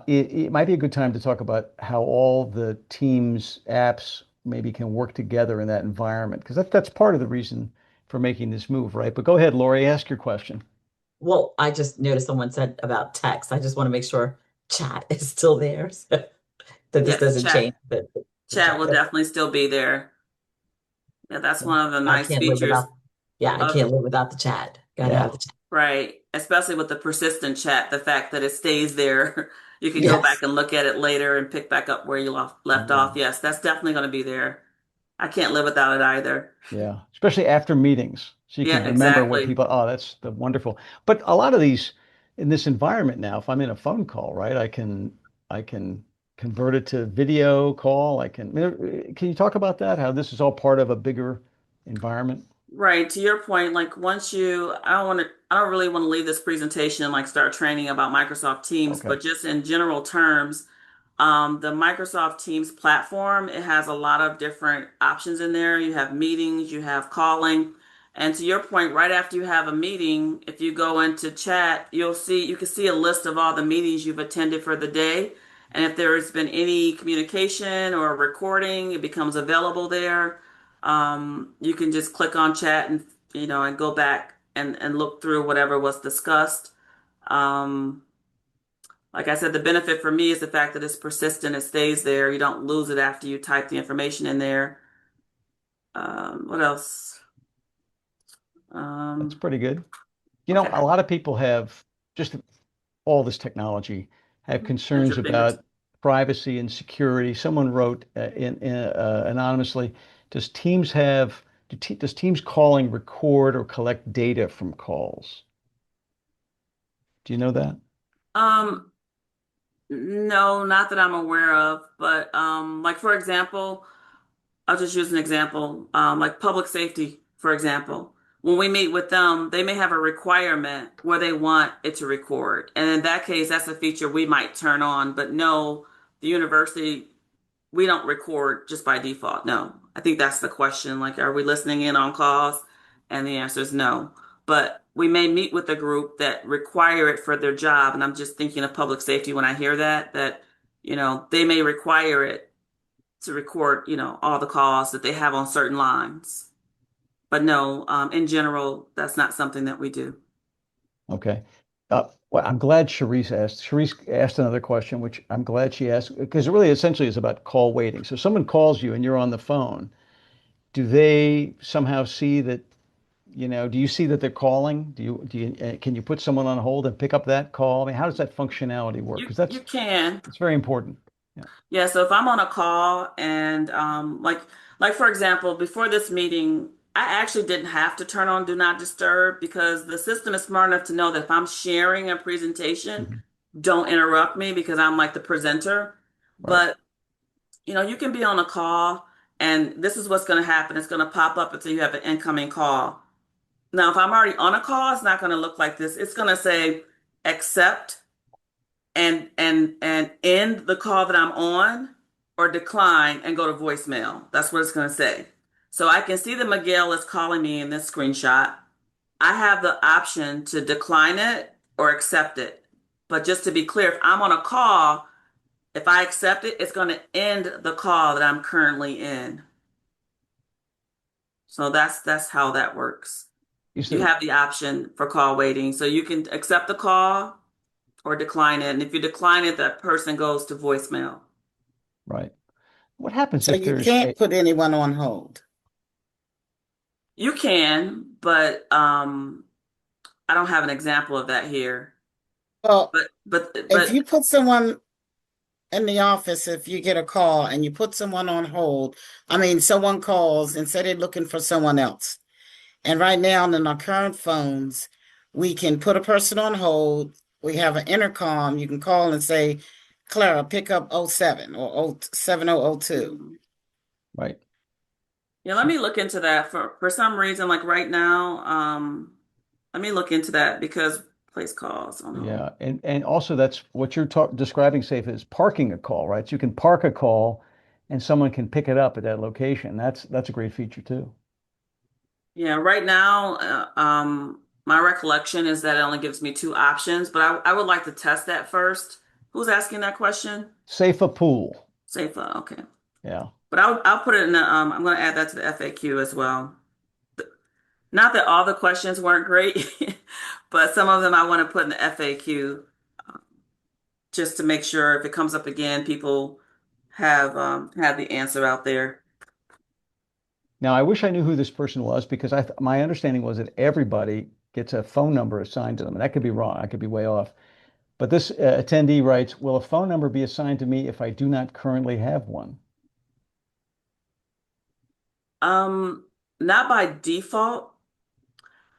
It might be a good time to talk about how all the Teams apps maybe can work together in that environment, because that's part of the reason for making this move, right? But go ahead, Lori, ask your question. Well, I just noticed someone said about text. I just want to make sure chat is still there, so that this Yes, doesn't chat. change the Chat chat. will definitely still be there. Yeah, that's one of the I nice can't live features without, yeah, I of can't live without the chat. Gotta have Yeah. the chat. right, especially with the persistent chat, the fact that it stays there. You can go back Yes. and look at it later and pick back up where you left off. Yes, that's definitely going to be there. I can't live without it either. Yeah. Especially after meetings. So you Yeah, can remember what exactly. people, oh, that's the wonderful. But a lot of these in this environment now, if I'm in a phone call, right, I can convert it to video call. Can you talk about that? How this is all part of a bigger environment? Right. To your point, like once you, I don't really want to leave this presentation and like start training about Microsoft Teams, Okay. but just in general terms, the Microsoft Teams platform, it has a lot of different options in there. You have meetings, you have calling. And to your point, right after you have a meeting, if you go into chat, you can see a list of all the meetings you've attended for the day. And if there's been any communication or recording, it becomes available there. You can just click on chat and, and go back and look through whatever was discussed. Um, like I said, the benefit for me is the fact that it's persistent, it stays there. You don't lose it after you type the information in there. What else? That's Um, pretty good. A okay, lot of people have just all this technology have at concerns your fingertips. about privacy and security. Someone wrote anonymously, does Teams calling record or collect data from calls? Do you know that? Um, no, not that I'm aware of, but like for example, I'll just use an example, like public safety, for example. When we meet with them, they may have a requirement where they want it to record. And in that case, that's a feature we might turn on. But no, the university, we don't record just by default. No. I think that's the question. Like, are we listening in on calls? And the answer is no. But we may meet with a group that require it for their job. And I'm just thinking of public safety when I hear that, they may require it to record, all the calls that they have on certain lines. But no, in general, that's not something that we do. Okay. Well, I'm glad Sharice asked. Sharice asked another question, which I'm glad she asked because it really essentially is about call waiting. So someone calls you and you're on the phone. Do they somehow see that, do you see that they're calling? Can you put someone on hold and pick up that call? I mean, how does that functionality work? Because You can. it's very important. Yeah. Yeah, so if I'm on a call and like for example, before this meeting, I actually didn't have to turn on Do Not Disturb because the system is smart enough to know that if I'm sharing a presentation, Mhm. don't interrupt me because I'm like the presenter. Right. But you can be on a call and this is what's going to happen. It's going to pop up until you have an incoming call. Now, if I'm already on a call, it's not going to look like this. It's going to say accept and end the call that I'm on or decline and go to voicemail. That's what it's going to say. So I can see that Miguel is calling me in this screenshot. I have the option to decline it or accept it. But just to be clear, if I'm on a call, if I accept it, it's going to end the call that I'm currently in. So that's how that works. You You said, have the option for call waiting. So you can accept the call or decline it. And if you decline it, that person goes to voicemail. right. What happens So if you there's can't a, put anyone on hold. You can, but I don't have an example of that here. Well, if But you put someone in the office, if you get a call and you put someone on hold, I mean, someone calls and say they're looking for someone else. And right now, in our current phones, we can put a person on hold. We have an intercom. You can call and say, Clara, pick up oh 07 or 7002. right? yeah, let So, me look into that for some reason, like right now. Let me look into that because place calls on hold. yeah, and also that's what you're describing, Safe, is parking a call, right? So you can park a call, and someone can pick it up at that location. That's a great feature too. Yeah, right now, my recollection is that it only gives me two options, but I would like to test that first. Who's asking that question? Safe a pool. Safa, okay. Yeah. But I'll put it in the I'm going to add that to the FAQ as well. Not that all the questions weren't great, but some of them I want to put in the FAQ just to make sure if it comes up again, people have the answer out there. Now I wish I knew who this person was because my understanding was that everybody gets a phone number assigned to them, and that could be wrong. I could be way off. But this attendee writes, "Will a phone number be assigned to me if I do not currently have one?" Um, Not by default.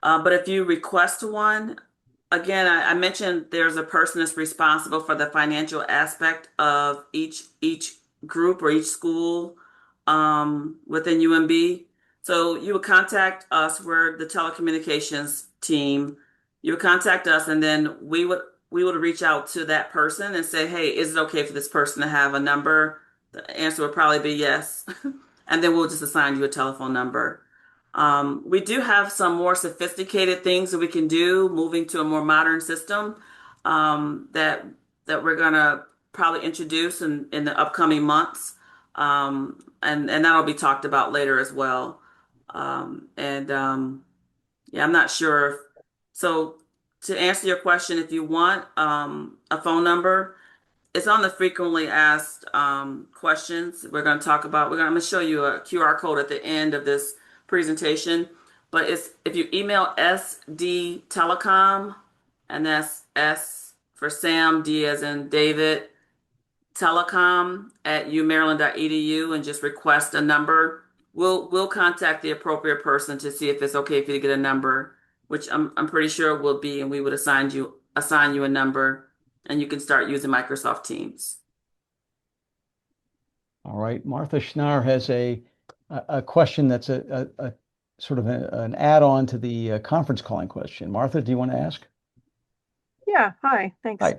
But if you request one, again, I mentioned there's a person that's responsible for the financial aspect of each group or each school within UMB. So you would contact us. We're the telecommunications team. You would contact us, and then we would reach out to that person and say, "Hey, is it okay for this person to have a number?" The answer would probably be yes, and then we'll just assign you a telephone number. We do have some more sophisticated things that we can do, moving to a more modern system that we're gonna probably introduce in the upcoming months, and that'll be talked about later as well. And Yeah, I'm not sure. So to answer your question, if you want a phone number, it's on the frequently asked questions we're going to talk about. I'm going to show you a QR code at the end of this presentation. But it's if you email SD Telecom, and that's S for Sam, D as in David, telecom at umaryland.edu, and just request a number. We'll contact the appropriate person to see if it's okay for you to get a number, which I'm pretty sure it will be, and we would assign you a number, and you can start using Microsoft Teams. All right. Martha Schnarr has a question that's a sort of an add-on to the conference calling question. Martha, do you want to ask? Yeah, hi, thanks. Hi.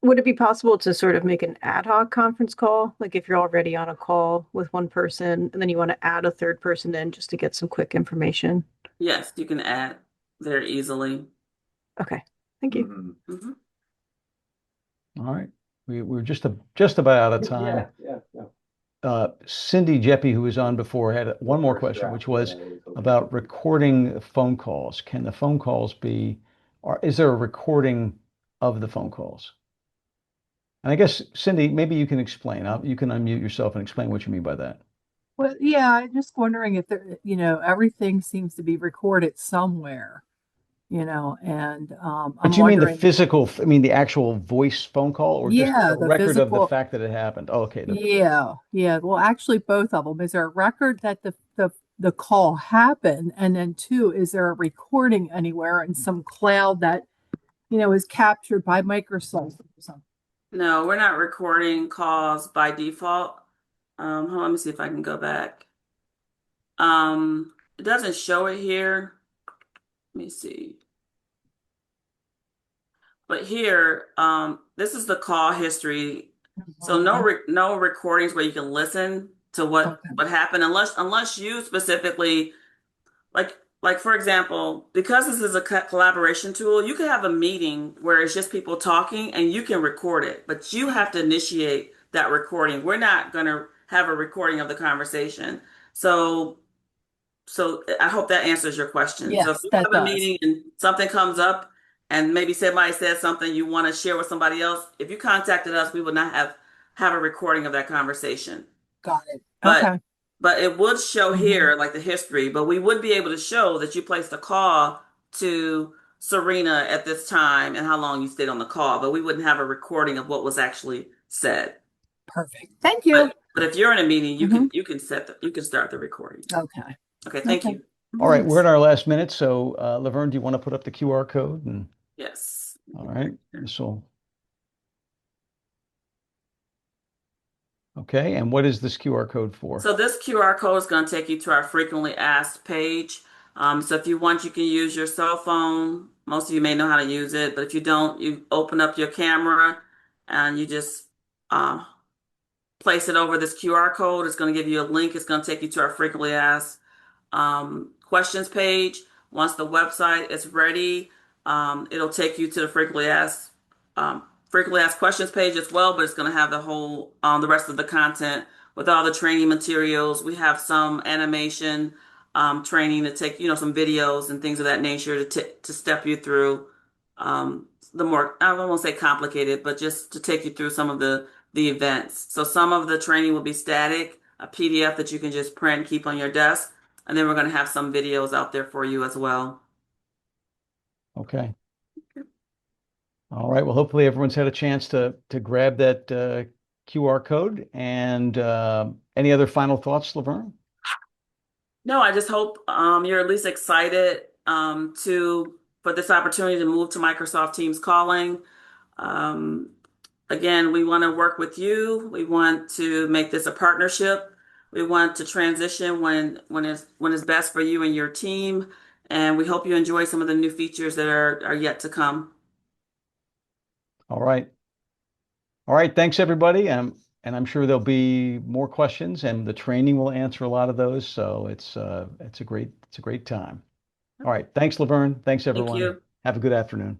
Would it be possible to sort of make an ad hoc conference call? Like if you're already on a call with one person and then you want to add a third person in just to get some quick information? Yes, you can add very easily. Okay, thank you. Mhm. All right. We're just about out of time. Cindy Jeppy, who was on before, had one more question, which was about recording phone calls. Can the phone calls be, or is there a recording of the phone calls? And I guess, Cindy, maybe you can explain. You can unmute yourself and explain what you mean by that. Well, yeah, I'm just wondering if there, everything seems to be recorded somewhere, and I'm But you mean the wondering, physical, I mean the actual voice phone call, or just yeah, a the record of the physical, fact that it happened? Oh, okay. yeah. Well, actually, both of them. Is there a record that the call happened, and then two, is there a recording anywhere in some cloud that is captured by Microsoft or something? No, we're not recording calls by default. Hold on, let me see if I can go back. It doesn't show it here. Let me see. But here, this is the call history. So no recordings where you can listen to what happened, unless you specifically like for example, because this is a collaboration tool, you can have a meeting where it's just people talking and you can record it, but you have to initiate that recording. We're not going to have a recording of the conversation. So I hope that answers your question. So if Yes, you that have a does. meeting and something comes up and maybe somebody says something you want to share with somebody else, if you contacted us, we would not have a recording of that conversation. Got it. But Okay. but it would show here like the history, but we would be able to show that you placed a call to Serena at this time and how long you stayed on the call, but we wouldn't have a recording of what was actually said. Perfect. Thank you. But if you're in a meeting, you can start the recording. Okay. Okay, thank you. All right, we're in our last minute, so LaVern, do you want to put up the QR code? And Yes. all right, okay, and what is this QR code for? So this QR code is going to take you to our frequently asked page. So if you want, you can use your cell phone. Most of you may know how to use it, but if you don't, you open up your camera and you just place it over this QR code. It's going to give you a link. It's going to take you to our frequently asked questions page. Once the website is ready, it'll take you to the frequently asked questions page as well, but it's going to have the rest of the content with all the training materials. We have some animation training to take, some videos and things of that nature to step you through the more, I don't want to say complicated, but just to take you through some of the events. So some of the training will be static, a PDF that you can just print and keep on your desk. And then we're going to have some videos out there for you as well. Okay. All right. Well, hopefully everyone's had a chance to grab that QR code. And any other final thoughts, LaVern? No, I just hope you're at least excited to for this opportunity to move to Microsoft Teams calling. Um, Again, we want to work with you. We want to make this a partnership. We want to transition when it's best for you and your team. And we hope you enjoy some of the new features that are yet to come. All right. All right. Thanks, everybody. And I'm sure there'll be more questions, and the training will answer a lot of those. So it's a great time. All right. Thanks, LaVern. Thanks, Thank everyone. you. Have a good afternoon.